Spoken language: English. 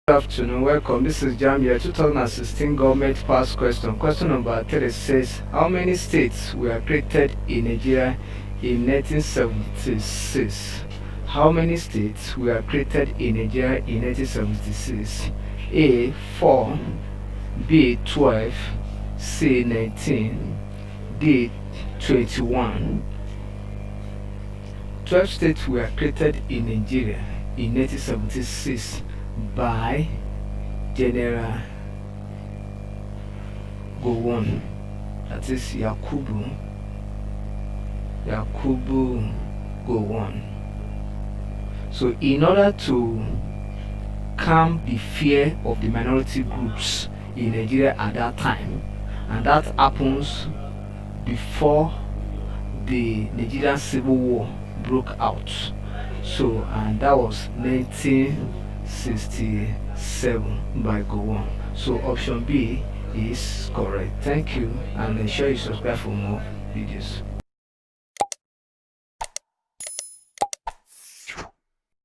Good afternoon, welcome. This is Jamb here. 2016 government pass question. Question number 3 says, how many states were created in Nigeria in 1976? How many states were created in Nigeria in 1976? A. 4, B. 12, C. 19, D. 21. 12 states were created in Nigeria in 1976 by General Gowon, that is Yakubu Gowon. So in order to calm the fear of the minority groups in Nigeria at that time, and that happens before the Nigerian Civil War broke out. So, and that was 1967 by Gowon. So option B is correct. Thank you, and ensure you subscribe for more videos.